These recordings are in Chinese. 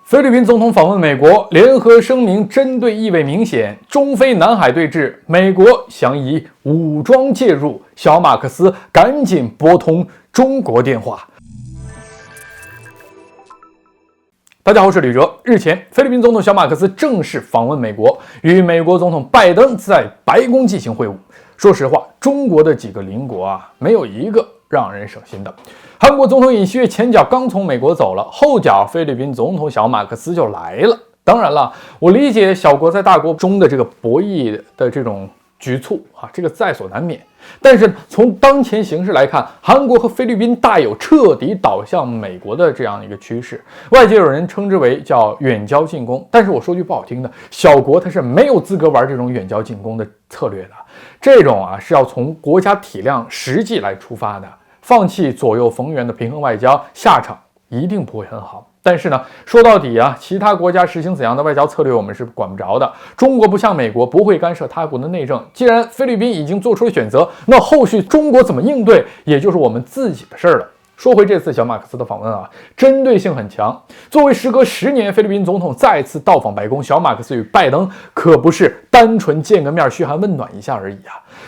菲律宾总统访问美国，联合声明针对意味明显，中非南海对峙，美国想以武装介入，小马克思赶紧拨通中国电话。大家好，我是吕哲。日前，菲律宾总统小马克思正式访问美国，与美国总统拜登在白宫进行会晤。说实话，中国的几个邻国没有一个让人省心的。韩国总统尹锡悦前脚刚从美国走了，后脚菲律宾总统小马克思就来了。当然了，我理解小国在大国中的这个博弈的这种局促这个在所难免。但是从当前形势来看，韩国和菲律宾大有彻底倒向美国的这样一个趋势。外界有人称之为叫远交近攻，但是我说句不好听的，小国它是没有资格玩这种远交近攻的策略的。这种是要从国家体量实际来出发的。放弃左右逢源的平衡外交，下场一定不会很好。但是呢，说到底其他国家实行怎样的外交策略，我们是管不着的。中国不像美国，不会干涉他国的内政。既然菲律宾已经做出了选择，那后续中国怎么应对，也就是我们自己的事儿了。说回这次小马克思的访问针对性很强。作为时隔10年菲律宾总统再次到访白宫，小马克思与拜登可不是单纯见个面嘘寒问暖一下而已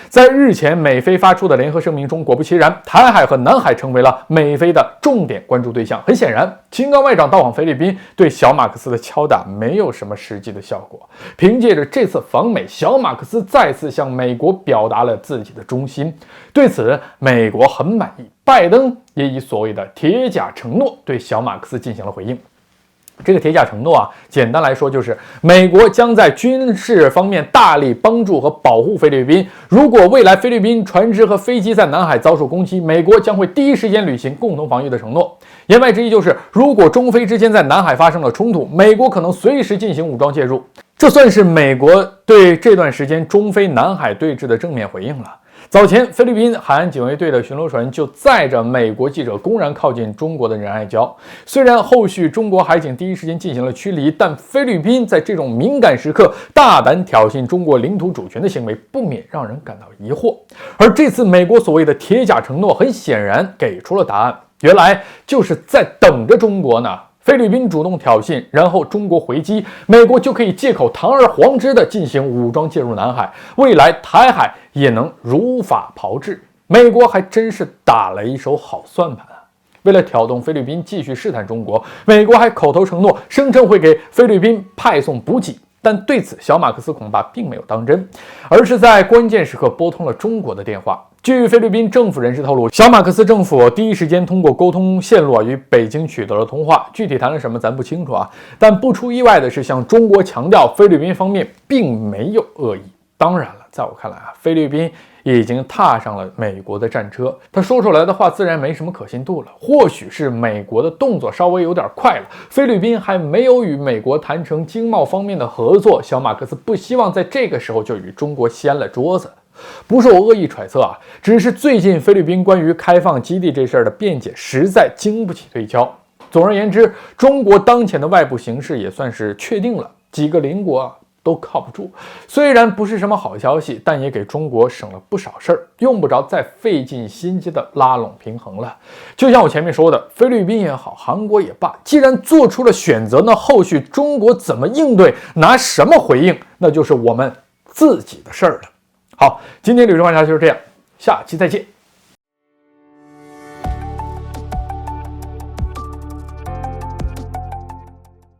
在日前美菲发出的联合声明中，果不其然，台海和南海成为了美菲的重点关注对象。很显然，秦刚外长到访菲律宾对小马克思的敲打没有什么实际的效果。凭借着这次访美，小马克思再次向美国表达了自己的忠心。对此，美国很满意，拜登也以所谓的铁甲承诺对小马克思进行了回应。这个铁甲承诺简单来说就是美国将在军事方面大力帮助和保护菲律宾。如果未来菲律宾船只和飞机在南海遭受攻击，美国将会第一时间履行共同防御的承诺。言外之意就是，如果中菲之间在南海发生了冲突，美国可能随时进行武装介入。这算是美国对这段时间中菲南海对峙的正面回应了。早前，菲律宾海岸警卫队的巡逻船就载着美国记者公然靠近中国的仁爱礁。虽然后续中国海警第一时间进行了驱离，但菲律宾在这种敏感时刻大胆挑衅中国领土主权的行为，不免让人感到疑惑。而这次美国所谓的铁甲承诺，很显然给出了答案，原来就是在等着中国呢。菲律宾主动挑衅，然后中国回击，美国就可以借口堂而皇之地进行武装介入南海，未来台海也能如法炮制。美国还真是打了一手好算盘为了挑动菲律宾继续试探中国，美国还口头承诺，声称会给菲律宾派送补给。但对此，小马克思恐怕并没有当真，而是在关键时刻拨通了中国的电话。据菲律宾政府人士透露，小马克思政府第一时间通过沟通线路与北京取得了通话，具体谈了什么咱不清楚但不出意外的是，向中国强调菲律宾方面并没有恶意。当然了，在我看来菲律宾已经踏上了美国的战车，他说出来的话自然没什么可信度了。或许是美国的动作稍微有点快了，菲律宾还没有与美国谈成经贸方面的合作，小马克思不希望在这个时候就与中国掀了桌子。不是我恶意揣测只是最近菲律宾关于开放基地这事儿的辩解实在经不起推敲。总而言之，中国当前的外部形势也算是确定了，几个邻国都靠不住。虽然不是什么好消息，但也给中国省了不少事儿，用不着再费尽心机的拉拢平衡了。就像我前面说的，菲律宾也好，韩国也罢，既然做出了选择，那后续中国怎么应对，拿什么回应，那就是我们自己的事儿了。好，今天吕中观察就是这样，下期再见。